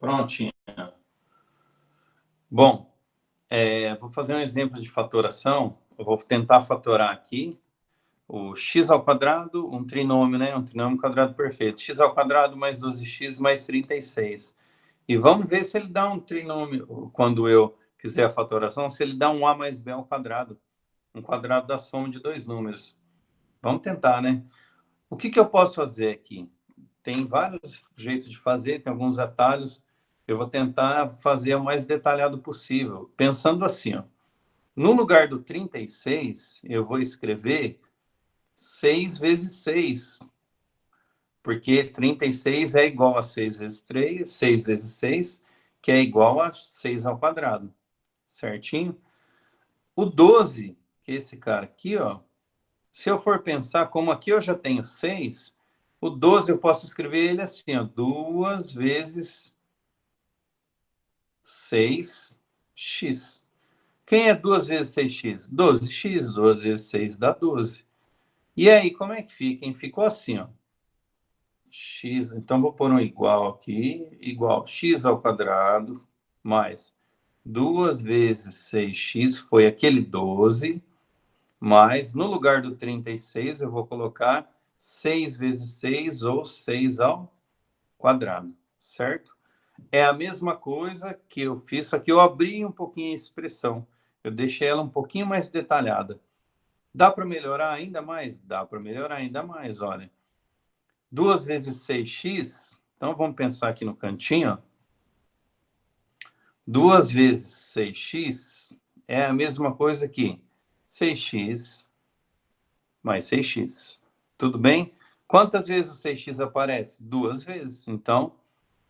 Prontinho. Bom, vou fazer um exemplo de fatoração. Eu vou tentar fatorar aqui o x ao quadrado, um trinômio, né? Um trinômio quadrado perfeito. X ao quadrado mais 12x mais 36. E vamos ver se ele dá um trinômio, quando eu fizer a fatoração, se ele dá um a mais b ao quadrado. Um quadrado da soma de dois números. Vamos tentar, né? O que eu posso fazer aqui? Tem vários jeitos de fazer, tem alguns atalhos. Eu vou tentar fazer o mais detalhado possível. Pensando assim, ó. No lugar do 36, eu vou escrever 6 vezes 6. Porque 36 é igual a 6 vezes 3, 6 vezes 6, que é igual a 6 ao quadrado. Certinho? O 12, que é esse cara aqui, ó. Se eu for pensar, como aqui eu já tenho 6, o 12 eu posso escrever ele assim, ó. 2 vezes 6x. Quem é 2 vezes 6x? 12x. 2 vezes 6 dá 12. E aí, como é que fica? Hein? Ficou assim, ó. X, então vou pôr um igual aqui, igual x ao quadrado, mais 2 vezes 6x, foi aquele 12, mais, no lugar do 36, eu vou colocar 6 vezes 6, ou 6 ao quadrado, certo? É a mesma coisa que eu fiz, só que eu abri um pouquinho a expressão. Eu deixei ela um pouquinho mais detalhada. Dá para melhorar ainda mais? Dá para melhorar ainda mais, olha. 2 vezes 6x, então vamos pensar aqui no cantinho, ó. 2 vezes 6x é a mesma coisa que 6x mais 6x. Tudo bem? Quantas vezes o 6x aparece? 2 vezes. Então,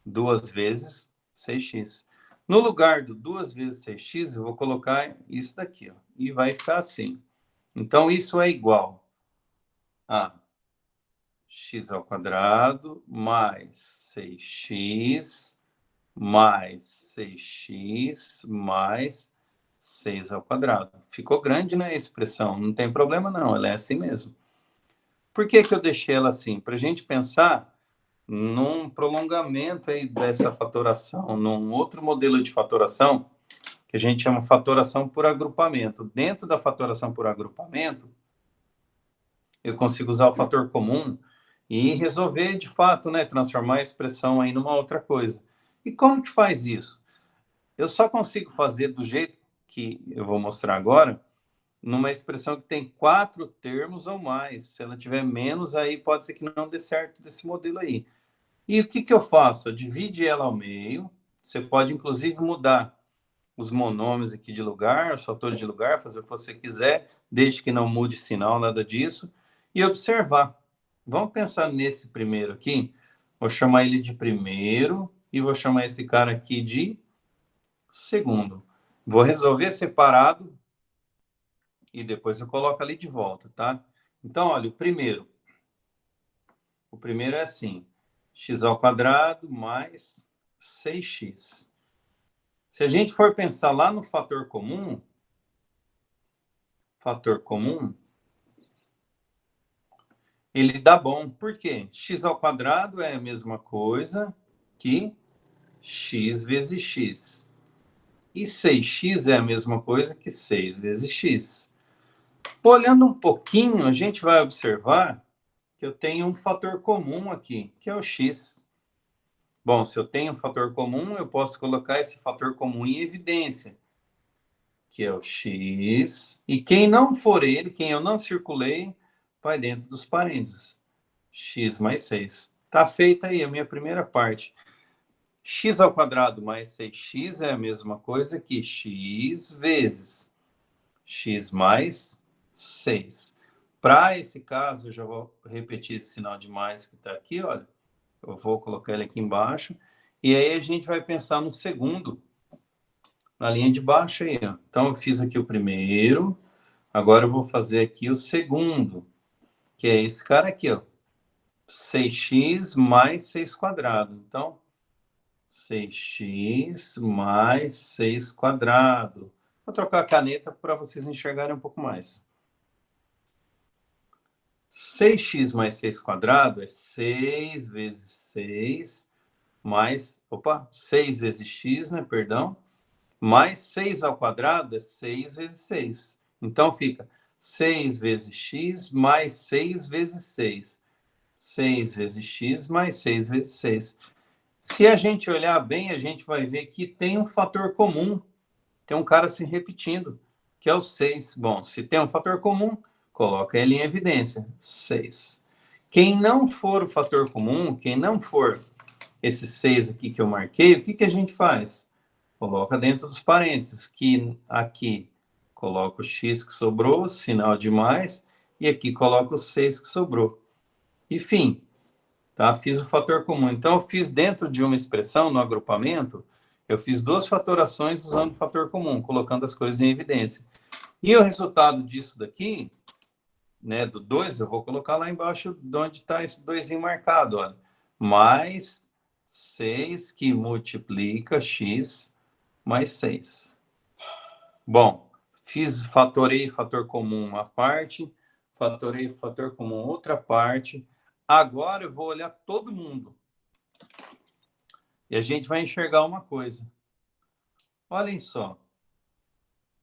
2 vezes 6x. No lugar do 2 vezes 6x, eu vou colocar isso daqui, ó, e vai ficar assim. Então, isso é igual a x ao quadrado mais 6x mais 6x mais 6 ao quadrado. Ficou grande, né, a expressão? Não tem problema, não. Ela é assim mesmo. Por que eu deixei ela assim? Para a gente pensar num prolongamento aí dessa fatoração, num outro modelo de fatoração, que a gente chama fatoração por agrupamento. Dentro da fatoração por agrupamento, eu consigo usar o fator comum e resolver, de fato, né, transformar a expressão aí numa outra coisa. E como que faz isso? Eu só consigo fazer do jeito que eu vou mostrar agora, numa expressão que tem 4 termos ou mais. Se ela tiver menos, aí pode ser que não dê certo desse modelo aí. E o que eu faço? Eu divido ela ao meio. Você pode, inclusive, mudar os monômios aqui de lugar, os fatores de lugar, fazer o que você quiser, desde que não mude sinal, nada disso. E observar. Vamos pensar nesse primeiro aqui. Vou chamar ele de primeiro e vou chamar esse cara aqui de segundo. Vou resolver separado e depois eu coloco ali de volta, tá? Então, olha, o primeiro é assim, x ao quadrado mais 6x. Se a gente for pensar lá no fator comum, ele dá bom. Por quê? X ao quadrado é a mesma coisa que x vezes x. E 6x é a mesma coisa que 6 vezes x. Olhando um pouquinho, a gente vai observar que eu tenho um fator comum aqui, que é o x. Bom, se eu tenho um fator comum, eu posso colocar esse fator comum em evidência, que é o x. E quem não for ele, quem eu não circulei, vai dentro dos parênteses. X mais 6. Tá feita aí a minha primeira parte. X ao quadrado mais 6x é a mesma coisa que x vezes x mais 6. Para esse caso, eu já vou repetir esse sinal de mais que está aqui, olha. Eu vou colocar ele aqui embaixo. E aí a gente vai pensar no segundo, na linha de baixo aí, ó. Então, eu fiz aqui o primeiro. Agora eu vou fazer aqui o segundo, que é esse cara aqui, ó. 6x mais 6 quadrado. Então, 6x mais 6 quadrado. Vou trocar a caneta para vocês enxergarem um pouco mais. 6x mais 6 quadrado é 6 vezes 6 mais, 6 vezes x, né, perdão, mais 6 ao quadrado é 6 vezes 6. Então, fica 6 vezes x mais 6 vezes 6. 6 vezes x mais 6 vezes 6. Se a gente olhar bem, a gente vai ver que tem um fator comum, tem um cara se repetindo, que é o 6. Bom, se tem um fator comum, coloca ele em evidência, 6. Quem não for o fator comum, quem não for esse 6 aqui que eu marquei, o que, que a gente faz? Coloca dentro dos parênteses, que aqui coloca o x que sobrou, sinal de mais, e aqui coloca o 6 que sobrou. Enfim, tá? Fiz o fator comum. Então, eu fiz dentro de uma expressão, no agrupamento, eu fiz 2 fatorações usando o fator comum, colocando as coisas em evidência. E o resultado disso daqui, né, do 2, eu vou colocar lá embaixo de onde está esse 2 marcado, olha. Mais 6 que multiplica x mais 6. Bom, fatorei fator comum uma parte, fatorei fator comum outra parte. Agora eu vou olhar todo mundo. E a gente vai enxergar uma coisa. Olhem só.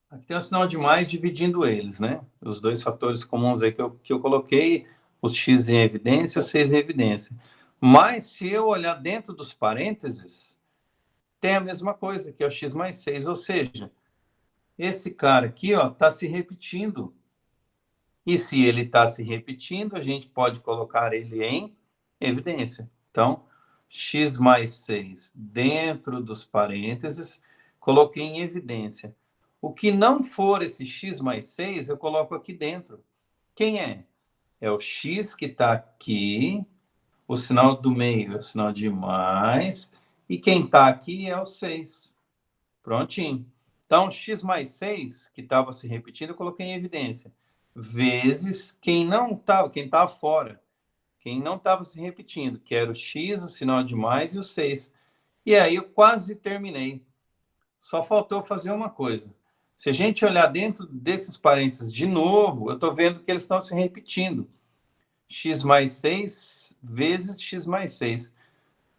Aqui tem um sinal de mais dividindo eles, né? Os 2 fatores comuns aí que eu coloquei, os x em evidência e os 6 em evidência. Mas se eu olhar dentro dos parênteses, tem a mesma coisa, que é o x mais 6. Ou seja, esse cara aqui está se repetindo. E se ele está se repetindo, a gente pode colocar ele em evidência. Então, x mais 6 dentro dos parênteses, coloquei em evidência. O que não for esse x mais 6, eu coloco aqui dentro. Quem é? É o x que está aqui, o sinal do meio é o sinal de mais, e quem está aqui é o 6. Prontinho. Então, x mais 6, que estava se repetindo, eu coloquei em evidência. Vezes quem não estava, quem estava fora. Quem não estava se repetindo, que era o x, o sinal de mais e o 6. E aí eu quase terminei. Só faltou fazer uma coisa. Se a gente olhar dentro desses parênteses de novo, eu estou vendo que eles estão se repetindo. X mais 6 vezes x mais 6.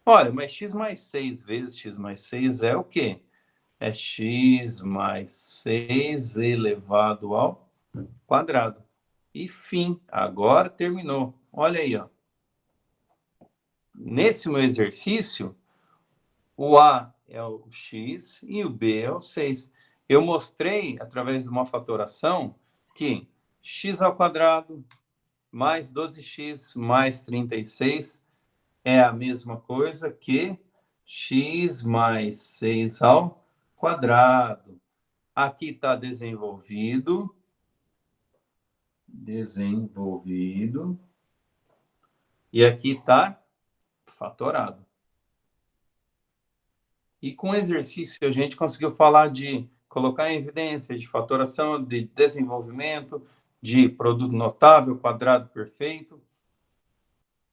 Olha, mas x mais 6 vezes x mais 6 é o quê? É x mais 6 elevado ao quadrado. E fim. Agora terminou. Olha aí, ó. Nesse meu exercício, o A é o x e o B é o 6. Eu mostrei, através de uma fatoração, que x ao quadrado mais 12x mais 36 é a mesma coisa que x mais 6 ao quadrado. Aqui está desenvolvido. E aqui está fatorado. E com exercício a gente conseguiu falar de colocar em evidência, de fatoração, de desenvolvimento, de produto notável, quadrado perfeito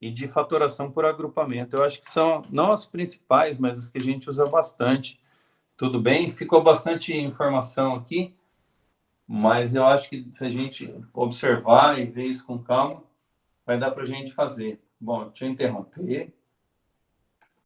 e de fatoração por agrupamento. Eu acho que são não as principais, mas as que a gente usa bastante. Tudo bem? Ficou bastante informação aqui, mas eu acho que se a gente observar e ver isso com calma, vai dar para a gente fazer. Bom, deixa eu interromper.